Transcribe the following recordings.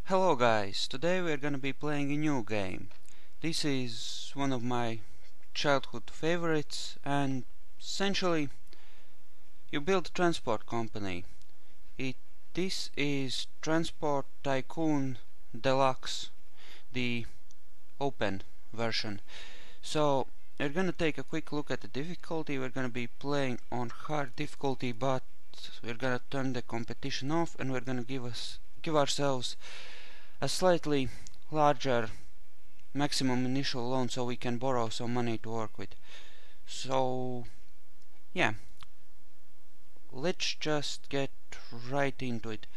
Hello guys, today we're gonna be playing a new game. This is one of my childhood favorites, and essentially you build a transport company. This is Transport Tycoon Deluxe, the open version. So we're gonna take a quick look at the difficulty. We're gonna be playing on hard difficulty, but we're gonna turn the competition off and we're gonna give ourselves a slightly larger maximum initial loan so we can borrow some money to work with. So yeah, let's just get right into it.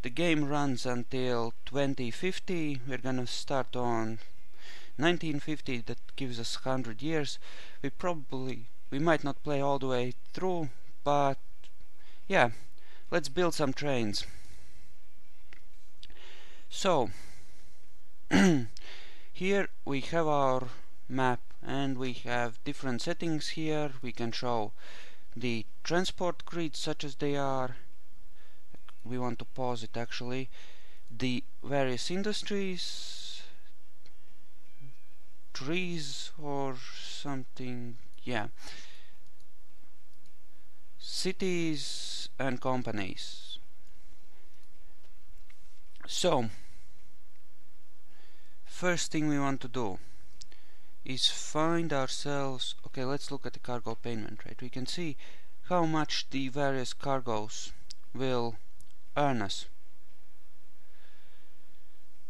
The game runs until 2050. We're gonna start on 1950. That gives us 100 years. We might not play all the way through, but yeah, let's build some trains. So here we have our map and we have different settings here. We can show the transport grids such as they are. We want to pause it actually. The various industries, trees or something, yeah. Cities and companies. So first thing we want to do is find ourselves, okay, let's look at the cargo payment rate. We can see how much the various cargoes will earn us.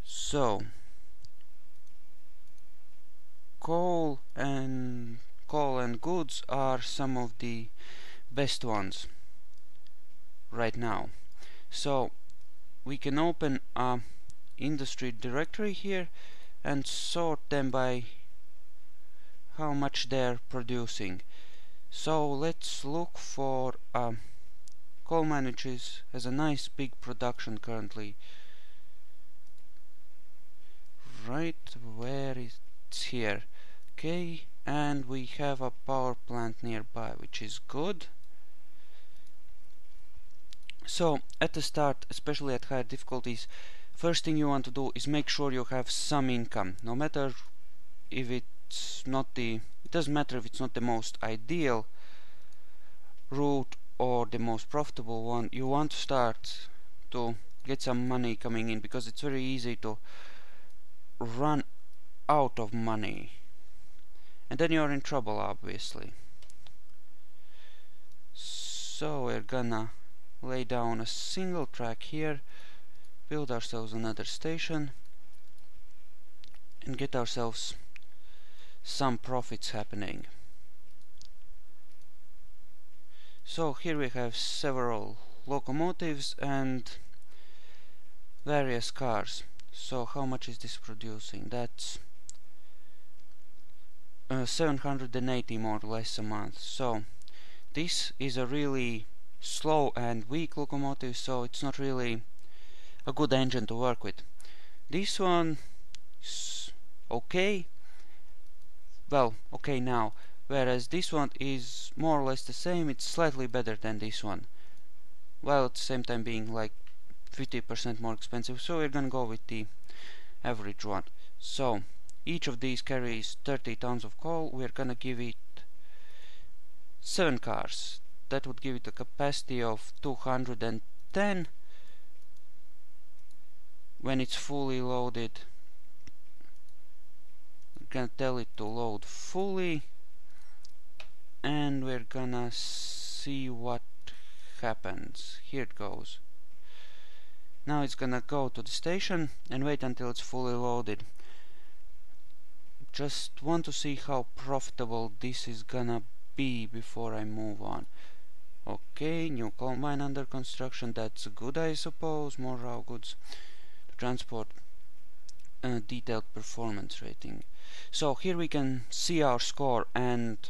So coal and goods are some of the best ones right now. So we can open a industry directory here and sort them by how much they're producing. So let's look for a coal mine which has a nice big production currently. Right where it's here. Okay, and we have a power plant nearby, which is good. So at the start, especially at higher difficulties, first thing you want to do is make sure you have some income. No matter if it's not it doesn't matter if it's not the most ideal route or the most profitable one. You want to start to get some money coming in, because it's very easy to run out of money and then you're in trouble, obviously. So we're gonna lay down a single track here, build ourselves another station and get ourselves some profits happening. So here we have several locomotives and various cars. So how much is this producing? That's 780 more or less a month. So this is a really slow and weak locomotive, so it's not really a good engine to work with. This one is okay, well, okay now, whereas this one is more or less the same. It's slightly better than this one, while at the same time being like 50% more expensive. So we're gonna go with the average one. So each of these carries 30 tons of coal. We're gonna give it 7 cars. That would give it a capacity of 210 when it's fully loaded. We're gonna tell it to load fully and we're gonna see what happens. Here it goes. Now it's gonna go to the station and wait until it's fully loaded. Just want to see how profitable this is gonna be before I move on. Okay, new coal mine under construction. That's good, I suppose. More raw goods to transport. Detailed performance rating. So here we can see our score and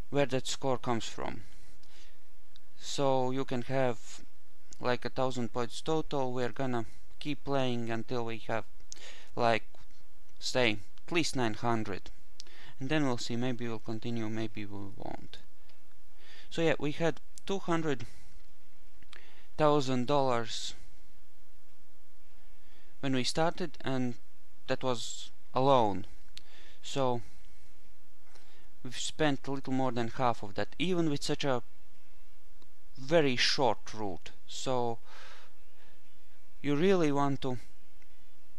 where that score comes from. So you can have like 1,000 points total. We're gonna keep playing until we have, like, say at least 900, and then we'll see. Maybe we'll continue, maybe we won't. So yeah, we had $200,000 when we started, and that was alone. So we've spent a little more than half of that, even with such a very short route. So you really want to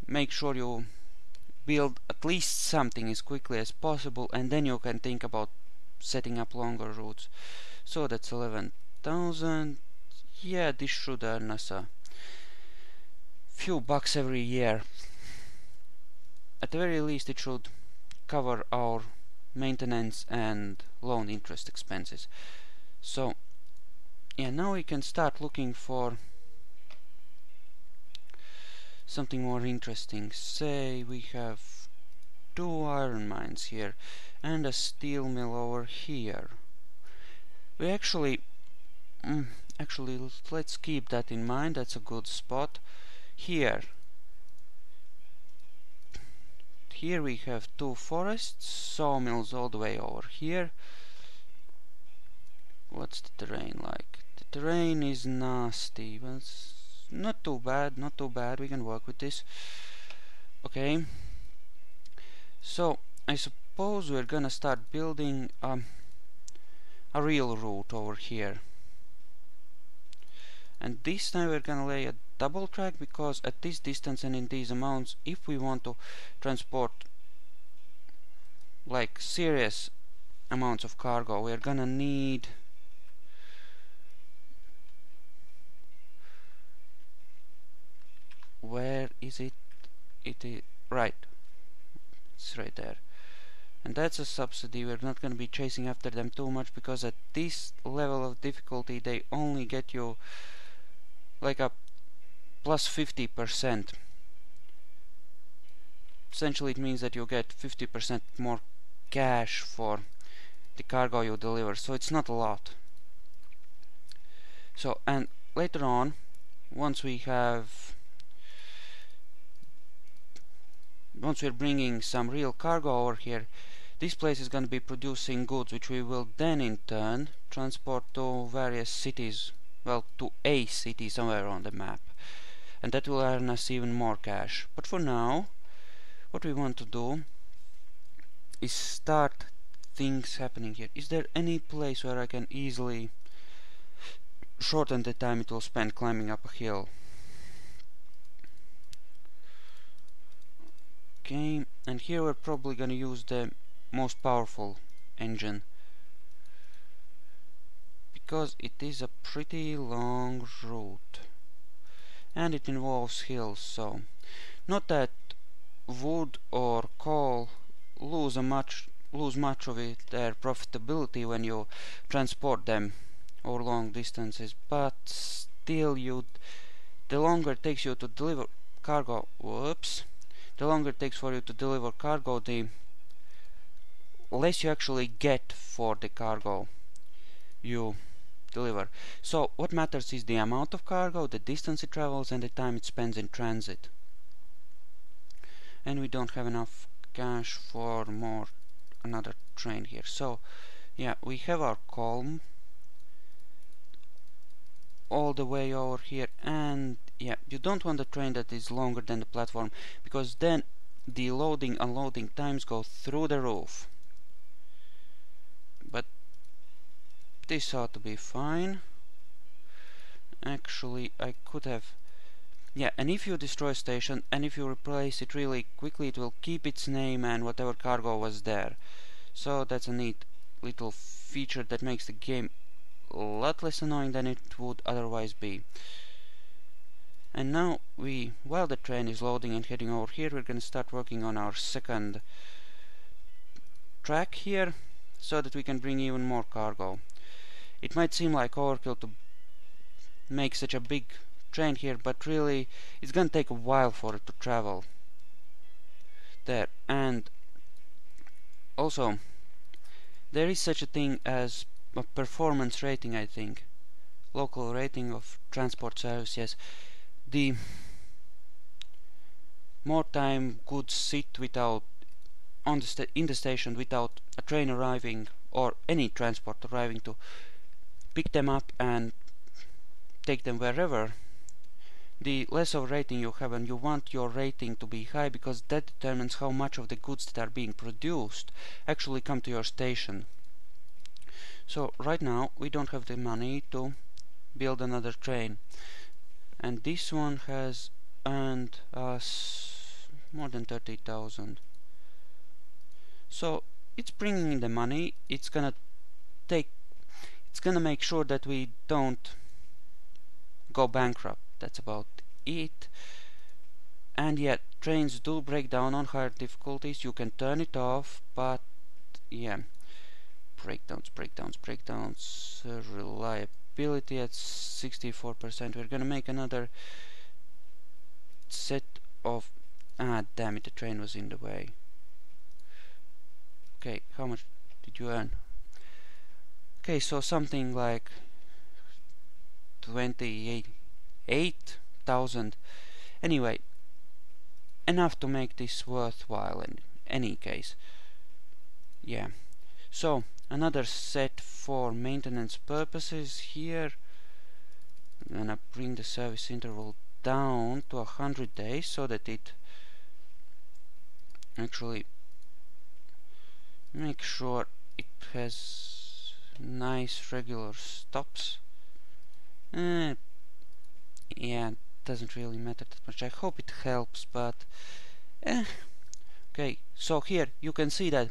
make sure you build at least something as quickly as possible, and then you can think about setting up longer routes. So that's 11,000. Yeah, this should earn us a few bucks every year. At the very least, it should cover our maintenance and loan interest expenses. So yeah, now we can start looking for something more interesting. Say we have 2 iron mines here and a steel mill over here. We actually let's keep that in mind. That's a good spot. Here we have 2 forests, sawmills all the way over here. What's the terrain like? The terrain is nasty, but it's not too bad, not too bad. We can work with this. Okay. So I suppose we're gonna start building a real route over here. And this time we're gonna lay a double track, because at this distance and in these amounts, if we want to transport like serious amounts of cargo, we're gonna need where is it? It is right. It's right there. And that's a subsidy. We're not gonna be chasing after them too much, because at this level of difficulty they only get you like a plus 50%. Essentially it means that you get 50% more cash for the cargo you deliver, so it's not a lot. So, and later on, once we're bringing some real cargo over here, this place is going to be producing goods which we will then in turn transport to various cities, well, to a city somewhere on the map, and that will earn us even more cash. But for now, what we want to do is start things happening here. Is there any place where I can easily shorten the time it will spend climbing up a hill? Okay, and here we're probably gonna use the most powerful engine, because it is a pretty long route and it involves hills. So not that wood or coal lose much of their profitability when you transport them over long distances, but still the longer it takes you to deliver cargo, the longer it takes for you to deliver cargo, the less you actually get for the cargo you deliver. So what matters is the amount of cargo, the distance it travels, and the time it spends in transit. And we don't have enough cash for another train here. So yeah, we have our column all the way over here, and yeah, you don't want a train that is longer than the platform, because then the loading unloading times go through the roof. But this ought to be fine. Actually, I could have, yeah, and if you destroy a station and if you replace it really quickly, it will keep its name and whatever cargo was there. So that's a neat little feature that makes the game a lot less annoying than it would otherwise be. And now while the train is loading and heading over here, we're going to start working on our second track here, so that we can bring even more cargo. It might seem like overkill to make such a big train here, but really it's going to take a while for it to travel there. And also there is such a thing as a performance rating, I think, local rating of transport service. Yes, the more time goods sit in the station without a train arriving or any transport arriving to pick them up and take them wherever, the less of rating you have, and you want your rating to be high because that determines how much of the goods that are being produced actually come to your station. So right now we don't have the money to build another train, and this one has earned us more than 30,000. So it's bringing in the money. It's gonna make sure that we don't go bankrupt. That's about it. And yet trains do break down on higher difficulties. You can turn it off, but yeah, breakdowns, reliability at 64%. We're gonna make another set of damn it, the train was in the way. Okay, how much did you earn? Okay, so something like 28,000. Anyway, enough to make this worthwhile in any case. Yeah, so another set for maintenance purposes here. I'm gonna bring the service interval down to 100 days so that it actually make sure it has nice regular stops. Yeah, it doesn't really matter that much. I hope it helps, but okay, so here you can see that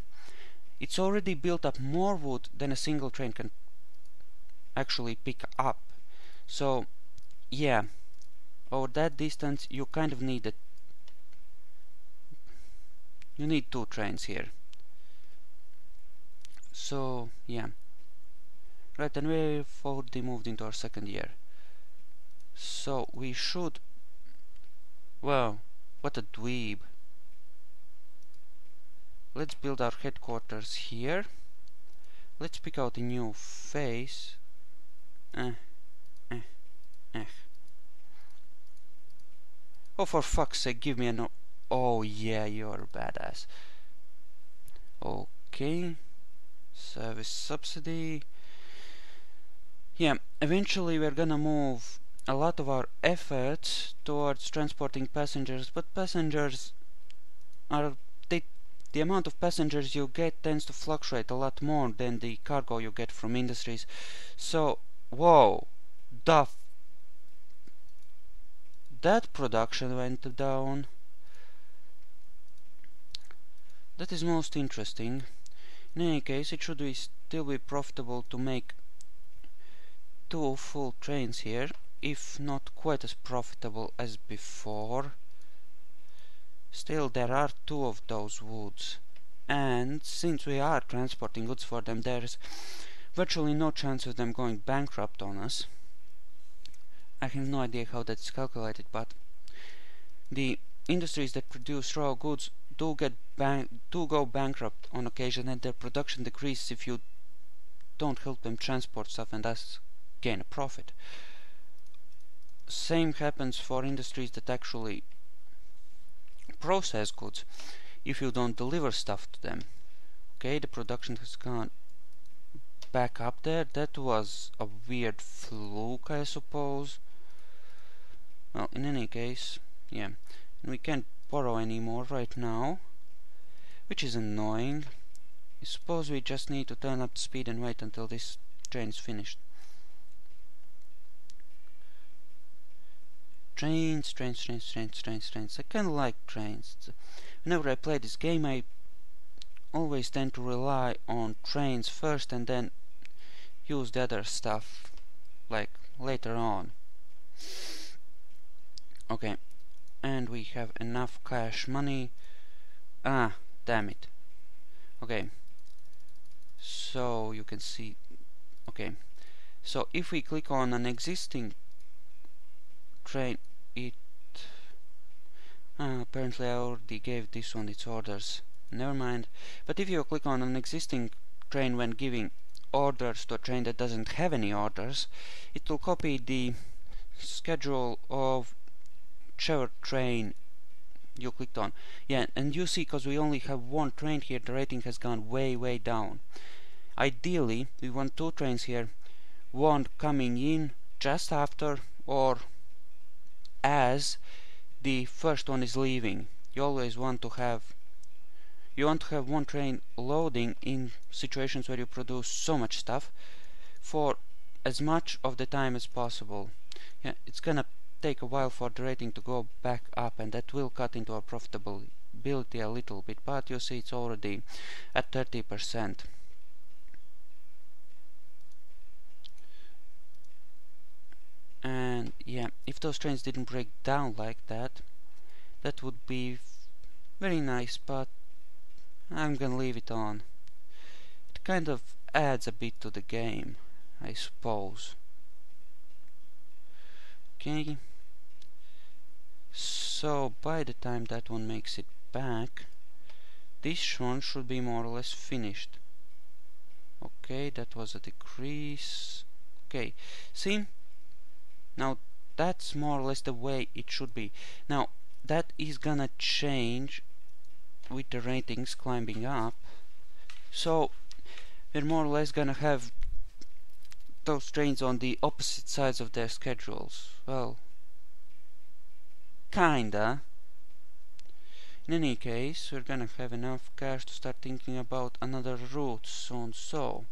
it's already built up more wood than a single train can actually pick up. So yeah, over that distance you kind of need it. You need 2 trains here. So yeah, right, and we've already moved into our 2nd year. So we should, well, what a dweeb. Let's build our headquarters here. Let's pick out a new face. Oh, for fuck's sake, give me an... Oh yeah, you're a badass. Okay. Service subsidy. Yeah, eventually we're gonna move a lot of our efforts towards transporting passengers, but passengers are... the amount of passengers you get tends to fluctuate a lot more than the cargo you get from industries. So, whoa, that production went down. That is most interesting. In any case, it should still be profitable to make 2 full trains here, if not quite as profitable as before. Still, there are 2 of those woods, and since we are transporting goods for them, there's virtually no chance of them going bankrupt on us. I have no idea how that's calculated, but the industries that produce raw goods do go bankrupt on occasion, and their production decreases if you don't help them transport stuff and thus gain a profit. Same happens for industries that actually process goods. If you don't deliver stuff to them, okay, the production has gone back up there. That was a weird fluke, I suppose. Well, in any case, yeah, we can't borrow anymore right now, which is annoying. I suppose we just need to turn up the speed and wait until this train is finished. Trains. I kinda like trains. Whenever I play this game, I always tend to rely on trains first and then use the other stuff like later on. Okay, and we have enough cash money. Damn it. Okay, so you can see. Okay, so if we click on an existing train, it apparently I already gave this one its orders. Never mind. But if you click on an existing train when giving orders to a train that doesn't have any orders, it will copy the schedule of whichever train you clicked on. Yeah, and you see, because we only have 1 train here, the rating has gone way down. Ideally, we want 2 trains here, 1 coming in just after, or as the first one is leaving. You always want to have one train loading in situations where you produce so much stuff for as much of the time as possible. Yeah, it's gonna take a while for the rating to go back up, and that will cut into our profitability a little bit, but you see it's already at 30%. And yeah, if those trains didn't break down like that, that would be very nice, but I'm gonna leave it on. It kind of adds a bit to the game, I suppose. Okay, so by the time that one makes it back, this one should be more or less finished. Okay, that was a decrease. Okay, see? Now that's more or less the way it should be. Now that is gonna change with the ratings climbing up. So we're more or less gonna have those trains on the opposite sides of their schedules. Well, kinda. In any case, we're gonna have enough cash to start thinking about another route soon. So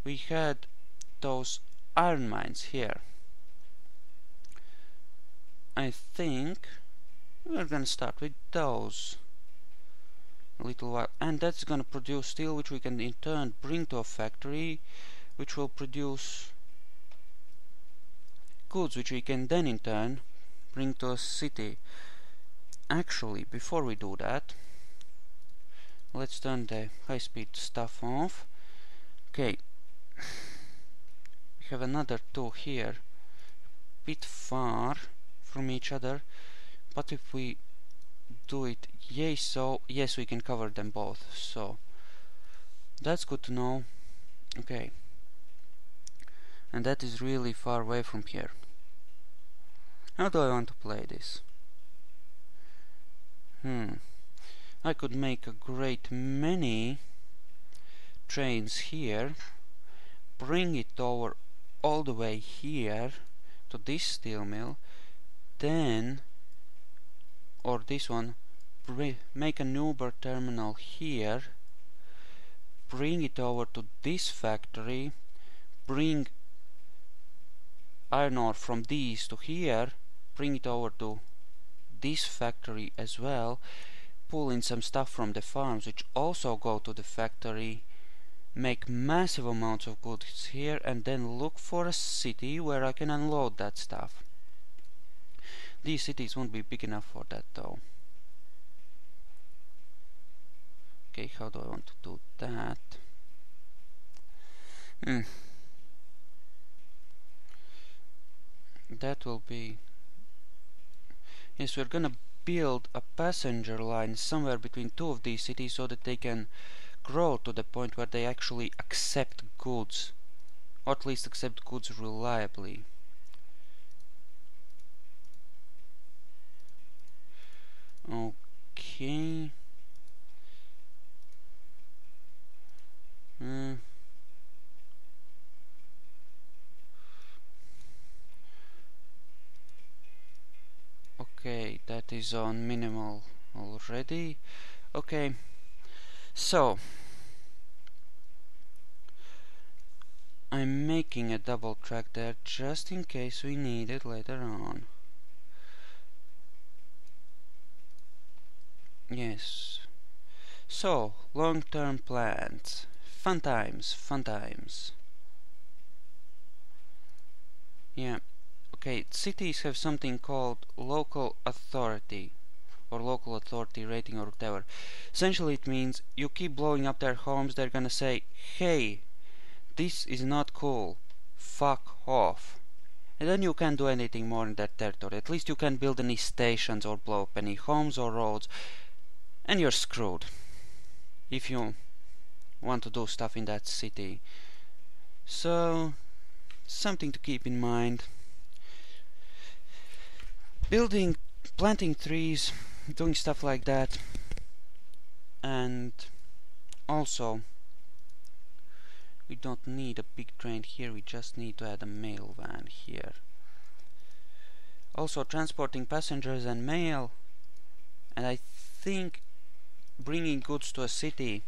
we had those iron mines here. I think we're gonna start with those a little while, and that's gonna produce steel, which we can in turn bring to a factory, which will produce goods, which we can then in turn bring to a city. Actually, before we do that, let's turn the high-speed stuff off. Okay, we have another two here, a bit far from each other, but if we do it yes, we can cover them both, so that's good to know. Okay, and that is really far away from here. How do I want to play this? I could make a great many trains here, bring it over all the way here to this steel mill, then, or this one, make an Uber terminal here, bring it over to this factory, bring iron ore from these to here, bring it over to this factory as well, pull in some stuff from the farms which also go to the factory, make massive amounts of goods here, and then look for a city where I can unload that stuff. These cities won't be big enough for that though. Okay, how do I want to do that? That will be... Yes, we're gonna build a passenger line somewhere between two of these cities so that they can grow to the point where they actually accept goods, or at least accept goods reliably. Okay. Okay, that is on minimal already. Okay, so I'm making a double track there just in case we need it later on. Yes. So, long-term plans. Fun times, fun times. Yeah. Okay, cities have something called local authority, or local authority rating, or whatever. Essentially it means you keep blowing up their homes, they're gonna say, hey, this is not cool, fuck off. And then you can't do anything more in that territory. At least you can't build any stations or blow up any homes or roads, and you're screwed if you want to do stuff in that city. So, something to keep in mind. Planting trees, doing stuff like that, and also we don't need a big train here, we just need to add a mail van here. Also transporting passengers and mail, and I think bringing goods to a city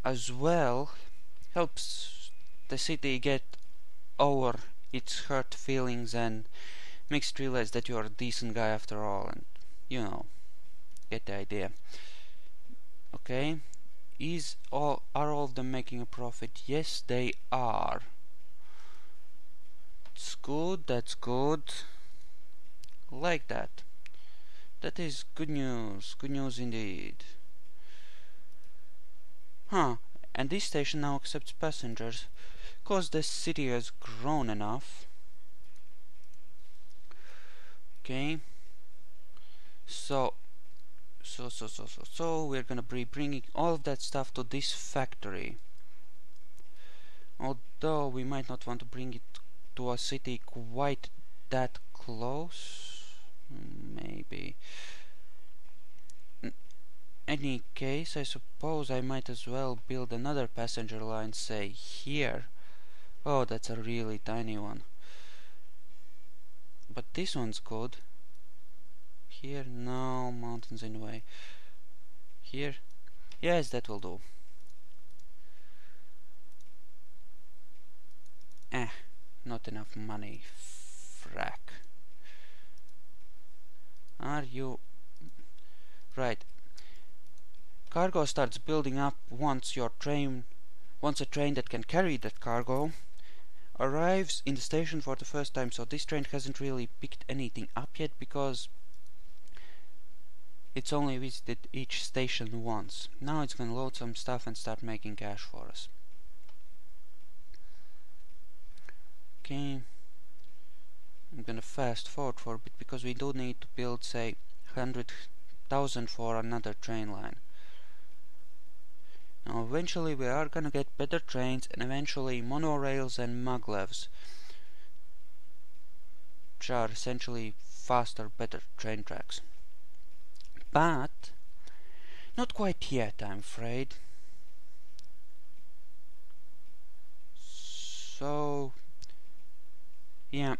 as well helps the city get over its hurt feelings and makes it realize that you're a decent guy after all, and you know, get the idea. Okay, are all of them making a profit? Yes, they are. It's good, that's good. Like that. That is good news indeed. Huh, and this station now accepts passengers, cause the city has grown enough. Okay, so we're gonna be bringing all of that stuff to this factory. Although we might not want to bring it to a city quite that close. Maybe. In any case, I suppose I might as well build another passenger line, say, here. Oh, that's a really tiny one. But this one's good. Here? No, mountains in the way. Here? Yes, that will do. Not enough money. Frack. Are you... Right. Cargo starts building up once a train that can carry that cargo arrives in the station for the first time. So this train hasn't really picked anything up yet because it's only visited each station once. Now it's gonna load some stuff and start making cash for us. Okay, I'm gonna fast forward for a bit because we do need to build, say, 100,000 for another train line. Now eventually we are gonna get better trains and eventually monorails and maglevs, which are essentially faster, better train tracks. But not quite yet, I'm afraid. So yeah,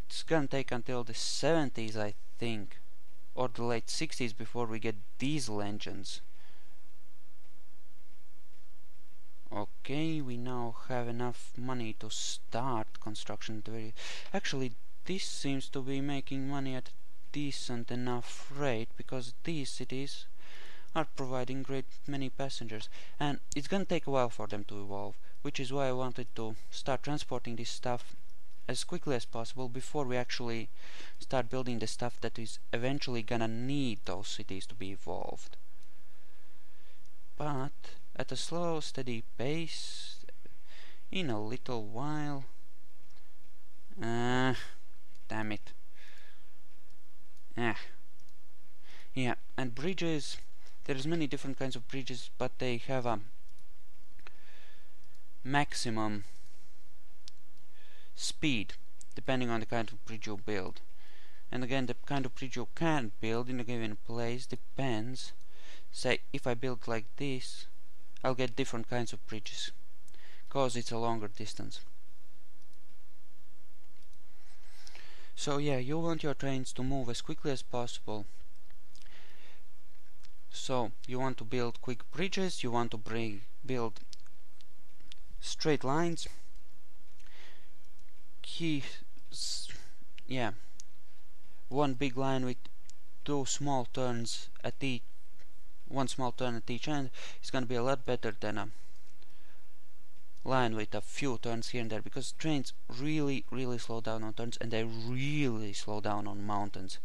it's gonna take until the 70s, I think, or the late 60s before we get diesel engines. Okay, we now have enough money to start construction. Actually, this seems to be making money at a decent enough rate because these cities are providing great many passengers, and it's gonna take a while for them to evolve, which is why I wanted to start transporting this stuff as quickly as possible before we actually start building the stuff that is eventually gonna need those cities to be evolved. But at a slow, steady pace, in a little while. Damn it. Yeah, and bridges. There's many different kinds of bridges, but they have a maximum speed depending on the kind of bridge you build. And again, the kind of bridge you can build in a given place depends. Say, if I build like this, I'll get different kinds of bridges, cause it's a longer distance. So yeah, you want your trains to move as quickly as possible. So you want to build quick bridges, you want to build straight lines. Yeah, one big line with two small turns at each. One small turn at each end is going to be a lot better than a line with a few turns here and there, because trains really slow down on turns and they really slow down on mountains.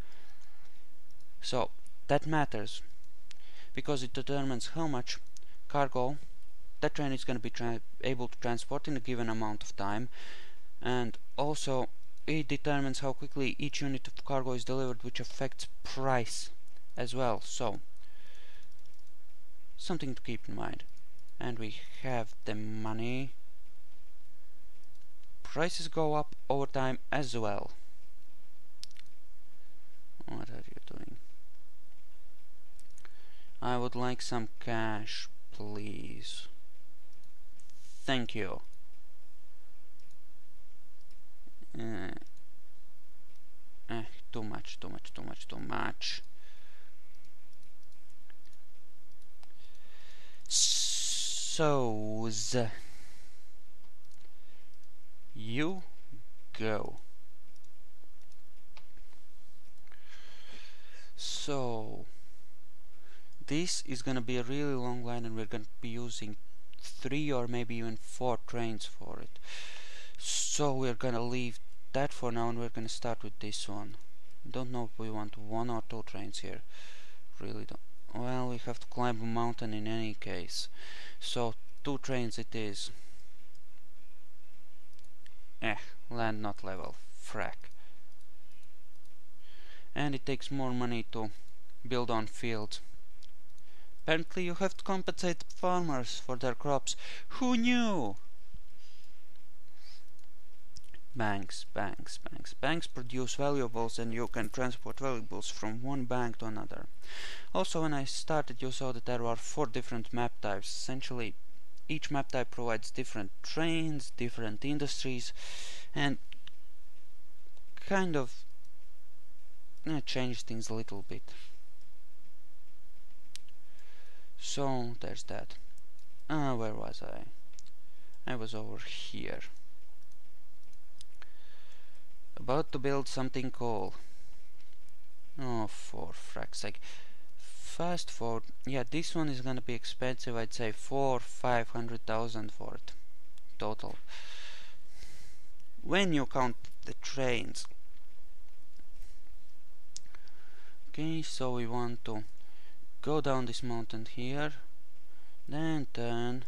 So that matters because it determines how much cargo that train is going to be able to transport in a given amount of time, and also it determines how quickly each unit of cargo is delivered, which affects price as well. So something to keep in mind. And we have the money. Prices go up over time as well. What are you doing? I would like some cash, please. Thank you. much, too much, too much, too much. So you go. So this is gonna be a really long line, and we're gonna be using 3 or maybe even 4 trains for it. So we're gonna leave that for now, and we're gonna start with this one. Don't know if we want 1 or 2 trains here. Really don't. Well, we have to climb a mountain in any case. So 2 trains it is. Land not level. Frack. And it takes more money to build on fields. Apparently you have to compensate farmers for their crops. Who knew? Banks produce valuables, and you can transport valuables from one bank to another. Also, when I started, you saw that there are 4 different map types. Essentially, each map type provides different trains, different industries, and kind of change things a little bit. So there's that. Where was I? I was over here. About to build something cool. Oh, for frack's sake. Fast forward. Yeah, this one is gonna be expensive. I'd say 400,000-500,000 for it. Total. When you count the trains. Okay, so we want to go down this mountain here, then turn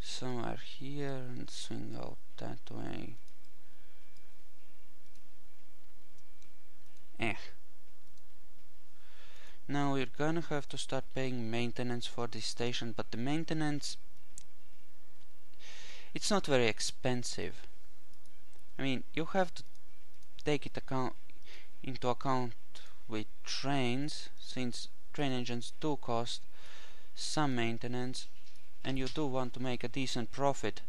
somewhere here and swing out that way. Now we're gonna have to start paying maintenance for this station, but the maintenance, it's not very expensive. I mean, you have to take it into account with trains, since train engines do cost some maintenance, and you do want to make a decent profit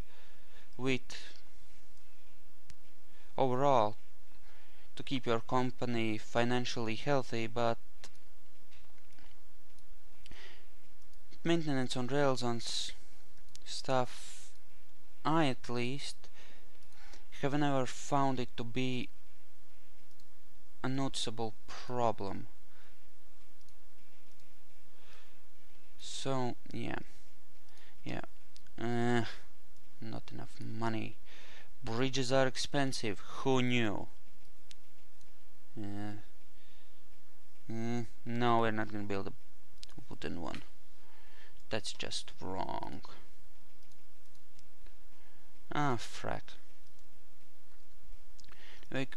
with overall to keep your company financially healthy. But maintenance on rails on stuff, I at least have never found it to be a noticeable problem. So yeah, not enough money. Bridges are expensive. Who knew? No, we're not gonna build a wooden one. That's just wrong. Frack.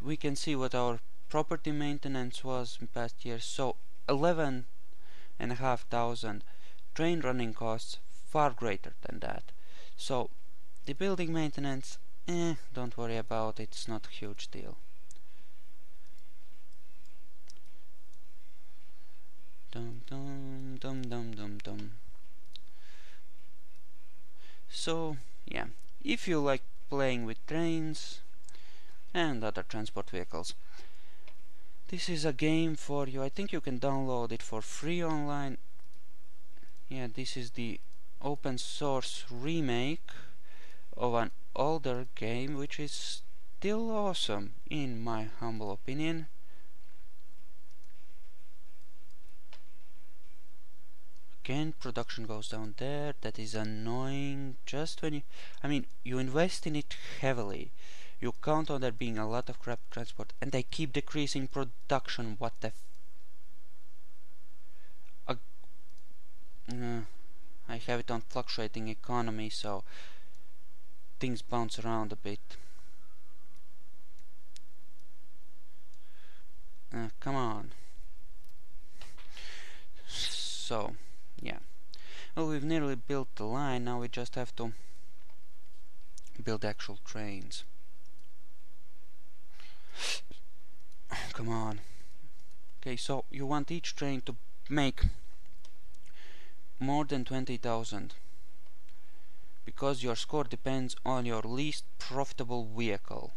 We can see what our property maintenance was in past years. So 11,500. Train running costs far greater than that. So the building maintenance, don't worry about it. It's not a huge deal. Dum. So yeah, if you like playing with trains and other transport vehicles, this is a game for you. I think you can download it for free online. Yeah, this is the open source remake of an older game, which is still awesome in my humble opinion. Again, production goes down there. That is annoying. Just when you invest in it heavily, you count on there being a lot of crap transport, and they keep decreasing production. What the I have it on fluctuating economy, so things bounce around a bit. Come on. So yeah, well, we've nearly built the line. Now we just have to build actual trains. Come on. Okay, so you want each train to make more than 20,000, because your score depends on your least profitable vehicle.